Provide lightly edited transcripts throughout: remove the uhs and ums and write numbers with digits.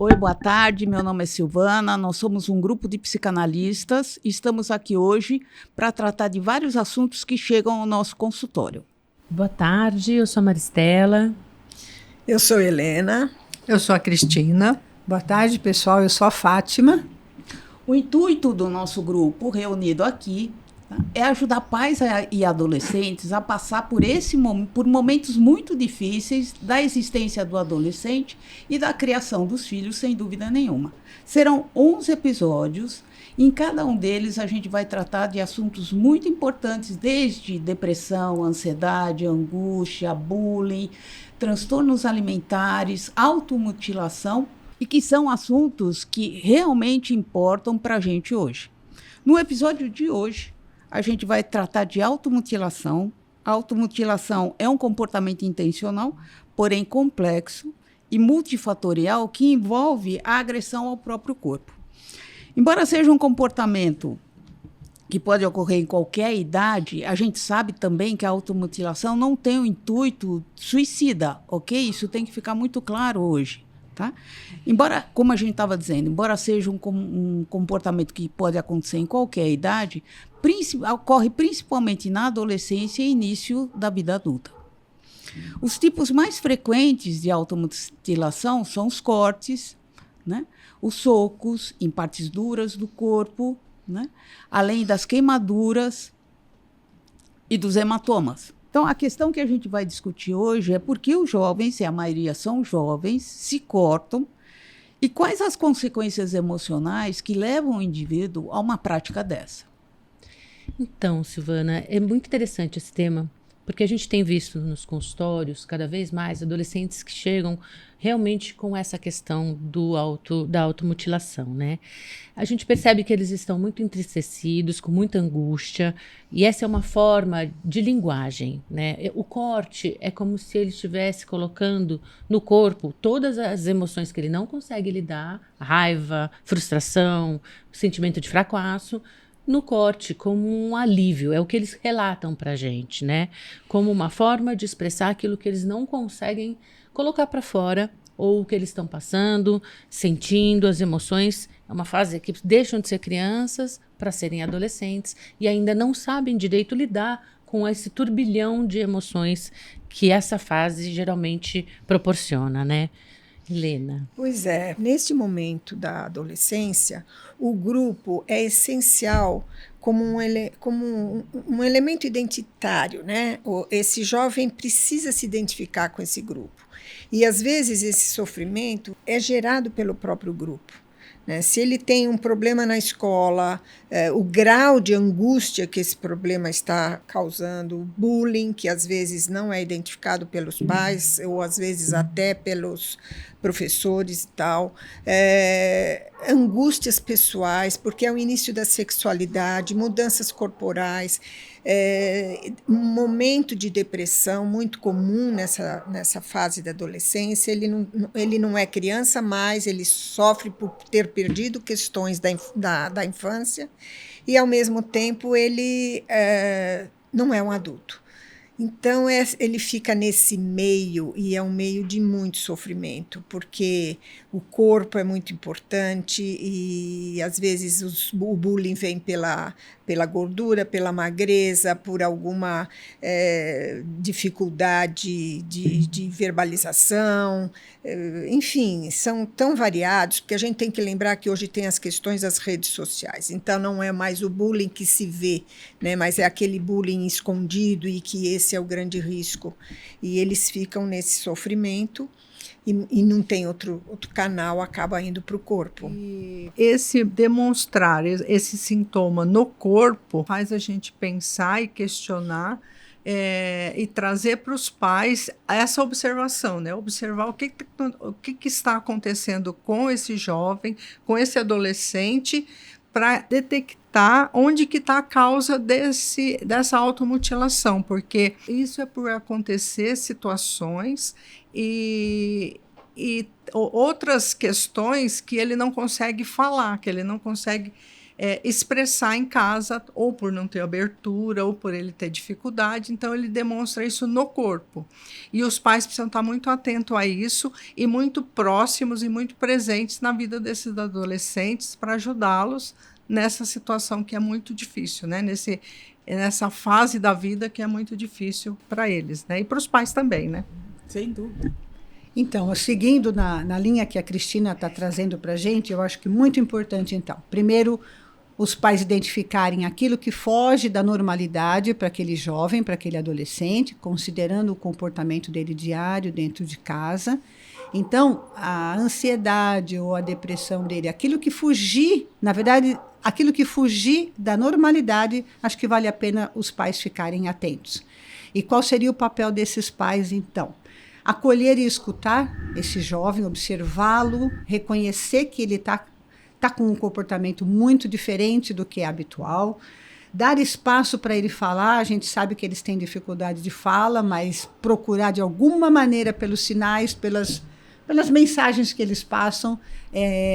Oi, boa tarde. Meu nome é Silvana. Nós somos um grupo de psicanalistas. Estamos aqui hoje para tratar de vários assuntos que chegam ao nosso consultório. Boa tarde, eu sou a Maristela. Eu sou Helena. Eu sou a Cristina. Boa tarde, pessoal. Eu sou a Fátima. O intuito do nosso grupo reunido aqui é ajudar pais e adolescentes a passar por momentos muito difíceis da existência do adolescente e da criação dos filhos, sem dúvida nenhuma. Serão 11 episódios. Em cada um deles, a gente vai tratar de assuntos muito importantes, desde depressão, ansiedade, angústia, bullying, transtornos alimentares, automutilação, e que são assuntos que realmente importam para a gente hoje. No episódio de hoje, a gente vai tratar de automutilação. A automutilação é um comportamento intencional, porém complexo e multifatorial, que envolve a agressão ao próprio corpo. Embora seja um comportamento que pode ocorrer em qualquer idade, a gente sabe também que a automutilação não tem o intuito suicida, ok? Isso tem que ficar muito claro hoje. Tá? Embora, como a gente estava dizendo, embora seja um comportamento que pode acontecer em qualquer idade, ocorre principalmente na adolescência e início da vida adulta. Os tipos mais frequentes de automutilação são os cortes, né? Os socos em partes duras do corpo, né? Além das queimaduras e dos hematomas. Então, a questão que a gente vai discutir hoje é por que os jovens, e a maioria são jovens, se cortam e quais as consequências emocionais que levam o indivíduo a uma prática dessa. Então, Silvana, é muito interessante esse tema, porque a gente tem visto nos consultórios cada vez mais adolescentes que chegam realmente com essa questão da automutilação, né? A gente percebe que eles estão muito entristecidos, com muita angústia, e essa é uma forma de linguagem, né? O corte é como se ele estivesse colocando no corpo todas as emoções que ele não consegue lidar, raiva, frustração, sentimento de fracasso, no corte, como um alívio, é o que eles relatam para a gente, né? Como uma forma de expressar aquilo que eles não conseguem colocar para fora, ou o que eles estão passando, sentindo, as emoções. É uma fase que deixam de ser crianças para serem adolescentes e ainda não sabem direito lidar com esse turbilhão de emoções que essa fase geralmente proporciona, né? Helena. Pois é, neste momento da adolescência, o grupo é essencial como um elemento identitário, né? Esse jovem precisa se identificar com esse grupo. E, às vezes, esse sofrimento é gerado pelo próprio grupo. Né? Se ele tem um problema na escola, o grau de angústia que esse problema está causando, o bullying, que às vezes não é identificado pelos pais, ou às vezes até pelos professores e tal, angústias pessoais, porque é o início da sexualidade, mudanças corporais, um momento de depressão muito comum nessa fase da adolescência. Ele não é criança, mas ele sofre por ter perdido questões da infância e, ao mesmo tempo, ele não é um adulto. Então, ele fica nesse meio, e é um meio de muito sofrimento, porque o corpo é muito importante e, às vezes, o bullying vem pela gordura, pela magreza, por alguma dificuldade de verbalização. Enfim, são tão variados, porque a gente tem que lembrar que hoje tem as questões das redes sociais. Então, não é mais o bullying que se vê, né, mas é aquele bullying escondido, e que esse é o grande risco. E eles ficam nesse sofrimento e não tem outro canal, acaba indo para o corpo. E esse demonstrar esse sintoma no corpo faz a gente pensar e questionar e trazer para os pais essa observação, né? Observar o que está acontecendo com esse jovem, com esse adolescente, para detectar onde que está a causa dessa automutilação, porque isso é por acontecer situações e outras questões que ele não consegue falar, que ele não consegue expressar em casa, ou por não ter abertura, ou por ele ter dificuldade. Então, ele demonstra isso no corpo. E os pais precisam estar muito atentos a isso e muito próximos e muito presentes na vida desses adolescentes para ajudá-los nessa situação que é muito difícil, né? Nessa fase da vida que é muito difícil para eles, né? E para os pais também, né? Sem dúvida. Então, seguindo na linha que a Cristina está trazendo para a gente, eu acho que muito importante, então. Primeiro, os pais identificarem aquilo que foge da normalidade para aquele jovem, para aquele adolescente, considerando o comportamento dele diário dentro de casa. Então, a ansiedade ou a depressão dele, aquilo que fugir, na verdade, aquilo que fugir da normalidade, acho que vale a pena os pais ficarem atentos. E qual seria o papel desses pais, então? Acolher e escutar esse jovem, observá-lo, reconhecer que ele está com um comportamento muito diferente do que é habitual, dar espaço para ele falar. A gente sabe que eles têm dificuldade de fala, mas procurar de alguma maneira, pelos sinais, pelas mensagens que eles passam,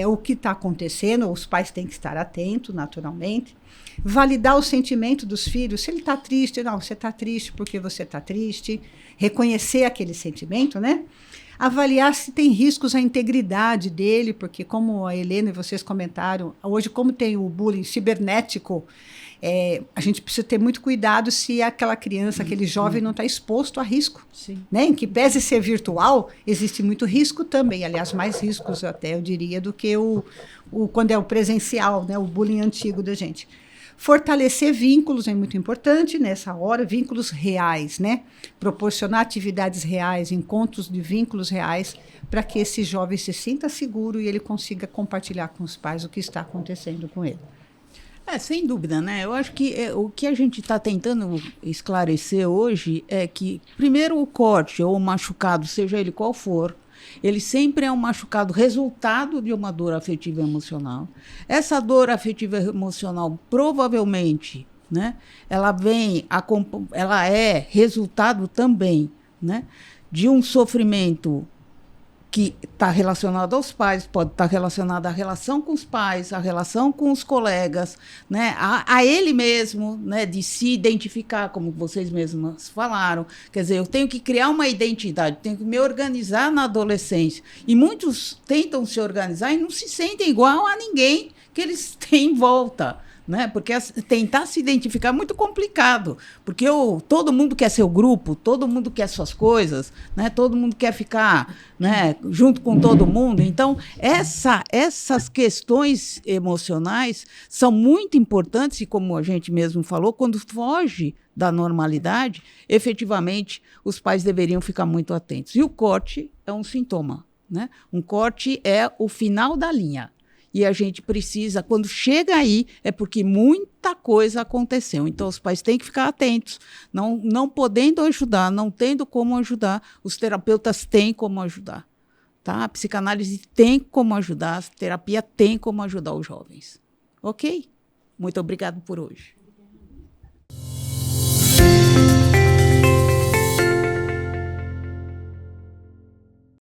o que está acontecendo. Os pais têm que estar atentos, naturalmente. Validar o sentimento dos filhos. Se ele está triste, não, você está triste porque você está triste. Reconhecer aquele sentimento, né? Avaliar se tem riscos à integridade dele, porque como a Helena e vocês comentaram, hoje como tem o bullying cibernético, a gente precisa ter muito cuidado se aquela criança, aquele jovem não está exposto a risco. Sim. Né? Em que pese ser virtual, existe muito risco também, aliás, mais riscos até, eu diria, do que quando é o presencial, né? O bullying antigo da gente. Fortalecer vínculos é muito importante nessa hora, vínculos reais, né? Proporcionar atividades reais, encontros de vínculos reais, para que esse jovem se sinta seguro e ele consiga compartilhar com os pais o que está acontecendo com ele. Sem dúvida, né? Eu acho que o que a gente está tentando esclarecer hoje é que, primeiro, o corte ou o machucado, seja ele qual for, ele sempre é um machucado resultado de uma dor afetiva e emocional. Essa dor afetiva e emocional, provavelmente, né, ela é resultado também, né, de um sofrimento que está relacionado aos pais, pode estar relacionado à relação com os pais, à relação com os colegas, né, a ele mesmo, né, de se identificar, como vocês mesmos falaram. Quer dizer, eu tenho que criar uma identidade, tenho que me organizar na adolescência. E muitos tentam se organizar e não se sentem igual a ninguém que eles têm em volta. Né? Porque tentar se identificar é muito complicado, porque todo mundo quer seu grupo, todo mundo quer suas coisas, né? Todo mundo quer ficar, né, junto com todo mundo. Então, essas questões emocionais são muito importantes e, como a gente mesmo falou, quando foge da normalidade, efetivamente, os pais deveriam ficar muito atentos. E o corte é um sintoma, né? Um corte é o final da linha. E a gente precisa, quando chega aí, é porque muita coisa aconteceu. Então, os pais têm que ficar atentos. Não podendo ajudar, não tendo como ajudar, os terapeutas têm como ajudar. Tá? A psicanálise tem como ajudar, a terapia tem como ajudar os jovens. Ok? Muito obrigado por hoje.